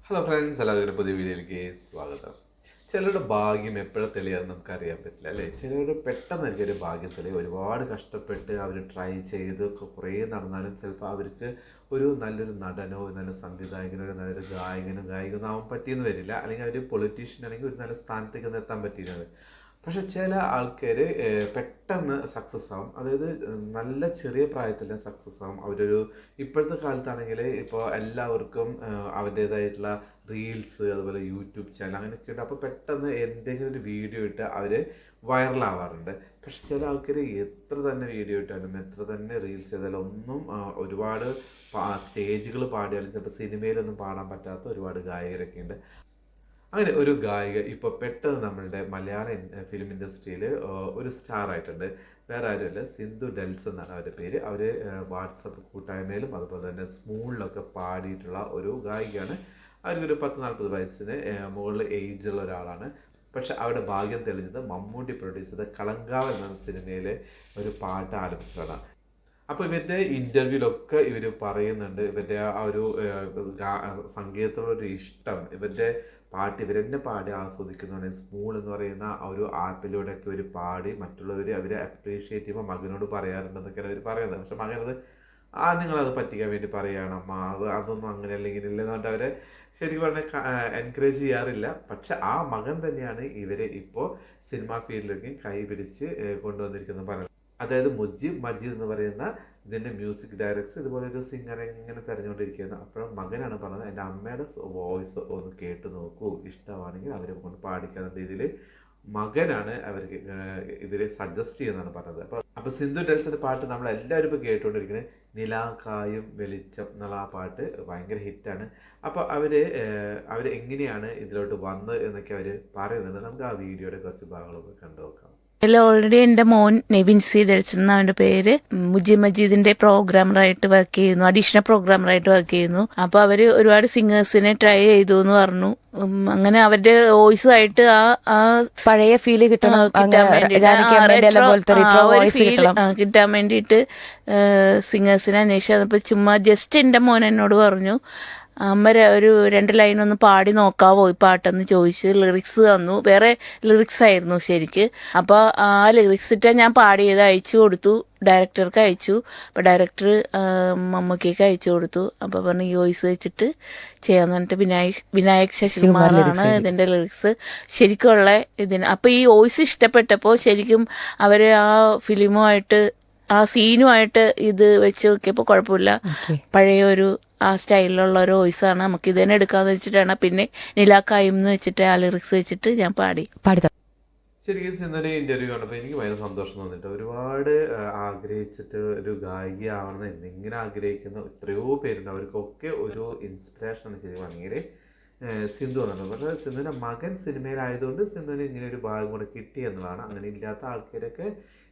Hello friends, എല്ലാവരും പുതിയ വീഡിയോയിലേക്ക് സ്വാഗതം. ചിലരുടെ ഭാഗ്യം എപ്പോഴും തെളിയാന്ന് നമുക്കറിയാൻ പറ്റില്ല അല്ലേ. ചിലരുടെ പെട്ടെന്ന് എനിക്കൊരു ഭാഗ്യം തെളിയും. ഒരുപാട് കഷ്ടപ്പെട്ട് അവർ ട്രൈ ചെയ്ത് കുറേ നടന്നാലും ചിലപ്പോൾ അവർക്ക് ഒരു നല്ലൊരു നടനോ നല്ല സംവിധായകനോ ഒരു നല്ലൊരു ഗായികനോ ആവാൻ പറ്റിയെന്ന് വരില്ല. അല്ലെങ്കിൽ അവർ പൊളിറ്റീഷ്യൻ ആണെങ്കിൽ ഒരു നല്ല സ്ഥാനത്തേക്കൊന്നും എത്താൻ പറ്റിയിരുന്നത്. പക്ഷെ ചില ആൾക്കാർ പെട്ടെന്ന് സക്സസ് ആവും. അതായത് നല്ല ചെറിയ പ്രായത്തിൽ സക്സസ് ആവും. അവരൊരു ഇപ്പോഴത്തെ കാലത്താണെങ്കിൽ ഇപ്പോൾ എല്ലാവർക്കും അവരുടേതായിട്ടുള്ള റീൽസ്, അതുപോലെ യൂട്യൂബ് ചാനൽ അങ്ങനെയൊക്കെ ഉണ്ട്. അപ്പോൾ പെട്ടെന്ന് എന്തെങ്കിലും ഒരു വീഡിയോ ഇട്ട് അവർ വൈറലാവാറുണ്ട്. പക്ഷെ ചില ആൾക്കാർ എത്ര തന്നെ വീഡിയോ ഇട്ടാലും എത്ര തന്നെ റീൽസ് ചെയ്താലും ഒന്നും ഒരുപാട് സ്റ്റേജുകൾ പാടിയാലും ചിലപ്പോൾ സിനിമയിലൊന്നും പാടാൻ പറ്റാത്ത ഒരുപാട് ഗായകരൊക്കെ ഉണ്ട്. അങ്ങനെ ഒരു ഗായിക ഇപ്പോൾ പെട്ടെന്ന് നമ്മളുടെ മലയാള ഫിലിം ഇൻഡസ്ട്രിയിൽ ഒരു സ്റ്റാർ ആയിട്ടുണ്ട്. വേറെ ആരുമല്ല, സിന്ധു ഡെൽസ് എന്നാണ് അവരുടെ പേര്. അവർ വാട്സപ്പ് കൂട്ടായ്മയിലും അതുപോലെ തന്നെ സ്മൂളിലൊക്കെ പാടിയിട്ടുള്ള ഒരു ഗായികയാണ്. അവർക്കൊരു 10-40 വയസ്സിന് മുകളിൽ ഏജുള്ള ഒരാളാണ്. പക്ഷെ അവരുടെ ഭാഗ്യം തെളിഞ്ഞത് മമ്മൂട്ടി പ്രൊഡ്യൂസ് ചെയ്ത കളങ്കാവ് എന്ന സിനിമയിലെ ഒരു പാട്ട് ആലപിച്ചതാണ്. അപ്പോൾ ഇവരുടെ ഇൻ്റർവ്യൂലൊക്കെ ഇവർ പറയുന്നുണ്ട് ഇവരുടെ ആ ഒരു സംഗീതത്തോടൊരു ഇഷ്ടം, ഇവരുടെ പാട്ട് ഇവരെന്നെ പാടി ആസ്വദിക്കുന്നതാണ്. സ്മൂൾ എന്ന് പറയുന്ന ആ ഒരു ആപ്പിലൂടെയൊക്കെ ഇവർ പാടി മറ്റുള്ളവർ അവരെ അപ്രീഷിയേറ്റ് ചെയ്യുമ്പോൾ മകനോട് പറയാറുണ്ടെന്നൊക്കെയാണ് അവർ പറയുന്നത്. പക്ഷെ മകനത് നിങ്ങളത് പറ്റിക്കാൻ വേണ്ടി പറയുകയാണ് അമ്മ, അതൊന്നും അങ്ങനെ അല്ലെങ്കിൽ ഇല്ലെന്ന് പറഞ്ഞിട്ട് അവരെ ശരിക്കും പറഞ്ഞാൽ എൻകറേജ് ചെയ്യാറില്ല. പക്ഷെ ആ മകൻ തന്നെയാണ് ഇവരെ ഇപ്പോൾ സിനിമാ ഫീൽഡിലേക്ക് കൈ പിടിച്ച് കൊണ്ടുവന്നിരിക്കുന്നത് പറയുന്നത്. അതായത് മജീദ് എന്ന് പറയുന്ന ഇതിൻ്റെ മ്യൂസിക് ഡയറക്ടർ ഇതുപോലെ ഒരു സിംഗറെ ഇങ്ങനെ തിരഞ്ഞുകൊണ്ടിരിക്കുകയാണ്. അപ്പോഴും മകനാണ് പറഞ്ഞത്, എൻ്റെ അമ്മയുടെ വോയിസ് ഒന്ന് കേട്ട് നോക്കൂ, ഇഷ്ടമാണെങ്കിൽ അവരെ കൊണ്ട് പാടിക്കാവുന്ന രീതിയിൽ മകനാണ് അവർക്ക് ഇവരെ സജസ്റ്റ് ചെയ്യുന്നതാണ് പറഞ്ഞത്. അപ്പോൾ സിന്ധു ഡെൽസിൻ്റെ പാട്ട് നമ്മളെല്ലാവരും ഇപ്പോൾ കേട്ടുകൊണ്ടിരിക്കുന്നത് നിലാക്കായും വെളിച്ചം എന്നുള്ള ആ പാട്ട് ഭയങ്കര ഹിറ്റാണ്. അപ്പോൾ അവർ എങ്ങനെയാണ് ഇതിലോട്ട് വന്നത് എന്നൊക്കെ അവർ പറയുന്നുണ്ട്. നമുക്ക് ആ വീഡിയോയുടെ കുറച്ച് ഭാഗങ്ങളൊക്കെ കണ്ടു നോക്കാം. ഓൾറെഡി എൻ്റെ മോൻ നെവിൻ സി ഡെൽസൺ എന്നാണ് അവൻ്റെ പേര്. മജീദിന്റെ പ്രോഗ്രാമറായിട്ട് വർക്ക് ചെയ്യുന്നു, അഡീഷണൽ പ്രോഗ്രാമറായിട്ട് വർക്ക് ചെയ്യുന്നു. അപ്പോൾ അവര് ഒരുപാട് സിംഗേഴ്സിനെ ട്രൈ ചെയ്തു എന്ന് പറഞ്ഞു. അങ്ങനെ അവരുടെ വോയിസുമായിട്ട് ആ പഴയ ഫീല് കിട്ടാൻ വേണ്ടിയിട്ട് സിംഗേഴ്സിനെ അന്വേഷിച്ചപ്പോൾ ചുമ്മാ ജസ്റ്റ് എൻ്റെ മോൻ എന്നോട് പറഞ്ഞു, അമ്മ ഒരു 2 ലൈനൊന്ന് പാടി നോക്കാവോ ഈ പാട്ടെന്ന് ചോദിച്ച് ലിറിക്സ് തന്നു. വേറെ ലിറിക്സ് ആയിരുന്നു ശരിക്ക്. അപ്പോൾ ആ ലിറിക്സ് ഇട്ടാൽ ഞാൻ പാടിയത് അയച്ചു കൊടുത്തു, ഡയറക്ടർക്ക് അയച്ചു. അപ്പോൾ ഡയറക്ടർ മമ്മൂക്കയ്ക്ക് അയച്ചു കൊടുത്തു. അപ്പോൾ പറഞ്ഞു ഈ വോയിസ് വെച്ചിട്ട് ചെയ്യാന്ന് പറഞ്ഞിട്ട് വിനായക് ശശികുമാറാണ് ഇതിൻ്റെ ലിറിക്സ് ശരിക്കുള്ള ഇതിന്. അപ്പോൾ ഈ വോയിസ് ഇഷ്ടപ്പെട്ടപ്പോൾ ശരിക്കും അവർ ആ ഫിലിമുമായിട്ട് ആ സീനുമായിട്ട് ഇത് വെച്ച് നോക്കിയപ്പോൾ കുഴപ്പമില്ല. പഴയ ഒരു ആ സ്റ്റൈലിലുള്ള ഒരു വോയിസാണ്, നമുക്ക് ഇത് തന്നെ എടുക്കാന്ന് വെച്ചിട്ടാണ് പിന്നെ നിലാക്കായും എന്ന് വെച്ചിട്ട് ആ ലിറിക്സ് വെച്ചിട്ട് ഞാൻ പാടി. ശരിക്കും സിന്ധുവിൻ്റെ ഇൻ്റർവ്യൂ കണ്ടപ്പോൾ എനിക്ക് ഭയങ്കര സന്തോഷം തോന്നിയിട്ട്. ഒരുപാട് ആഗ്രഹിച്ചിട്ട് ഒരു ഗായിക ആവണമെന്ന് എന്തെങ്കിലും ആഗ്രഹിക്കുന്ന എത്രയോ പേരുണ്ട്. അവർക്കൊക്കെ ഒരു ഇൻസ്പിറേഷനാണ് ശരിക്കും പറഞ്ഞെങ്കിൽ സിന്ധു എന്നുള്ളത്. പക്ഷേ സിന്ധുവിൻ്റെ മകൻ സിനിമയിലായതുകൊണ്ട് സിന്ധുവിന് ഇങ്ങനെ ഒരു ഭാഗം കൂടെ കിട്ടി എന്നുള്ളതാണ്. അങ്ങനെ ഇല്ലാത്ത ആൾക്കാരൊക്കെ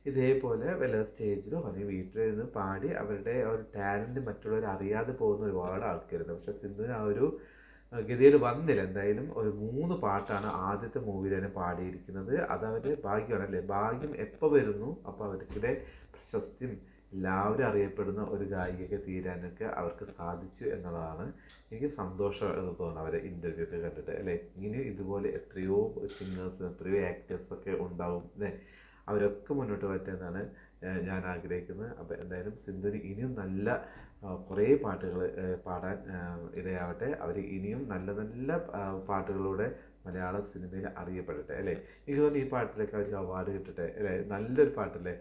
ഇതേപോലെ വല്ല സ്റ്റേജിലോ അല്ലെങ്കിൽ വീട്ടിലിരുന്ന് പാടി അവരുടെ ആ ഒരു ടാലൻറ്റ് മറ്റുള്ളവർ അറിയാതെ പോകുന്ന ഒരുപാട് ആൾക്കാരുണ്ട്. പക്ഷേ സിന്ധുവിന് ആ ഒരു ഗതിയിൽ വന്നില്ല. എന്തായാലും ഒരു 3 പാട്ടാണ് ആദ്യത്തെ മൂവിയിൽ തന്നെ പാടിയിരിക്കുന്നത്. അതവരുടെ ഭാഗ്യമാണല്ലേ. ഭാഗ്യം എപ്പോൾ വരുന്നു അപ്പോൾ അവർക്കിടെ പ്രശസ്തിയും എല്ലാവരും അറിയപ്പെടുന്ന ഒരു ഗായികയൊക്കെ തീരാനൊക്കെ അവർക്ക് സാധിച്ചു എന്നുള്ളതാണ് എനിക്ക് സന്തോഷം തോന്നുന്നത് അവരെ ഇൻ്റർവ്യൂ ഒക്കെ കണ്ടിട്ട് അല്ലേ. ഇനി ഇതുപോലെ എത്രയോ സിംഗേഴ്സ് എത്രയോ ആക്ടേഴ്സൊക്കെ ഉണ്ടാവും അല്ലേ. അവരൊക്കെ മുന്നോട്ട് വരട്ടെ എന്നാണ് ഞാൻ ആഗ്രഹിക്കുന്നത്. അപ്പോൾ എന്തായാലും സിന്ധുവിന് ഇനിയും നല്ല കുറേ പാട്ടുകൾ പാടാൻ ഇടയാവട്ടെ. അവർ ഇനിയും നല്ല നല്ല പാട്ടുകളിലൂടെ മലയാള സിനിമയിൽ അറിയപ്പെടട്ടെ അല്ലേ. എനിക്ക് തോന്നുന്നു ഈ പാട്ടിലൊക്കെ അവർക്ക് അവാർഡ് കിട്ടട്ടെ അല്ലേ. നല്ലൊരു പാട്ടല്ലേ.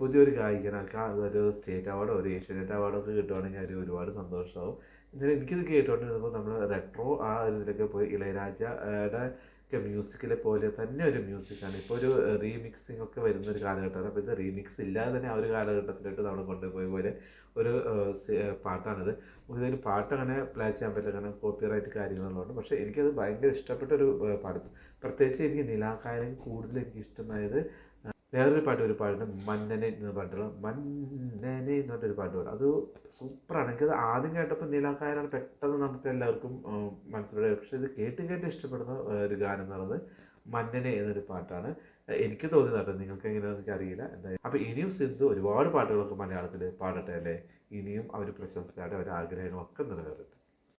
പുതിയൊരു ഗായികനൊക്കെ അതൊരു സ്റ്റേറ്റ് അവാർഡോ ഒരു ഏഷ്യാനെറ്റ് അവാർഡോ ഒക്കെ കിട്ടുവാണെങ്കിൽ അവർ ഒരുപാട് സന്തോഷമാവും. എന്നാലും എനിക്കിത് കേട്ടുകൊണ്ടിരുന്നപ്പോൾ നമ്മൾ റെട്രോ ആ ഒരു ഇതിലൊക്കെ പോയി ഇളയരാജയുടെ ഒക്കെ മ്യൂസിക്കിലെ പോലെ തന്നെ ഒരു മ്യൂസിക്കാണ്. ഇപ്പോൾ ഒരു റീമിക്സിങ് ഒക്കെ വരുന്നൊരു കാലഘട്ടമാണ്. അപ്പോൾ ഇത് റീമിക്സ് ഇല്ലാതെ തന്നെ ആ ഒരു കാലഘട്ടത്തിലോട്ട് നമ്മൾ കൊണ്ടുപോയ പോലെ ഒരു പാട്ടാണിത്. നമുക്കിതൊരു പാട്ട് അങ്ങനെ പ്ലേ ചെയ്യാൻ പറ്റില്ല, കാരണം കോപ്പിറൈറ്റ് കാര്യങ്ങളുള്ളതുകൊണ്ട്. പക്ഷേ എനിക്കത് ഭയങ്കര ഇഷ്ടപ്പെട്ടൊരു പാട്ട്. പ്രത്യേകിച്ച് എനിക്ക് നിലാക്കായലേക്ക് കൂടുതൽ എനിക്ക് ഇഷ്ടമായത് വേറൊരു പാട്ട് ഒരു പാട്ടുണ്ട്, മന്നനെ എന്ന പാട്ടുള്ള മന്നനെ എന്ന് പറഞ്ഞൊരു പാട്ട് പാടും. അത് സൂപ്പറാണ്. എനിക്കത് ആദ്യം കേട്ടപ്പോൾ നിലാക്കായലാണ് പെട്ടെന്ന് നമുക്ക് എല്ലാവർക്കും മനസ്സിലായത്. പക്ഷേ ഇത് കേട്ട് ഇഷ്ടപ്പെടുന്ന ഒരു ഗാനം എന്ന് പറയുന്നത് മന്നനെ എന്നൊരു പാട്ടാണ്. എനിക്ക് തോന്നിയത് കേട്ടോ, നിങ്ങൾക്ക് എങ്ങനെയാണെന്ന് എനിക്കറിയില്ല. എന്തായാലും അപ്പോൾ ഇനിയും സിന്ധു ഒരുപാട് പാട്ടുകളൊക്കെ മലയാളത്തിൽ പാടട്ടെ അല്ലേ. ഇനിയും അവർ പ്രശസ്തരായിട്ട് അവരുടെ ആഗ്രഹങ്ങളൊക്കെ നിറവേറട്ടെ.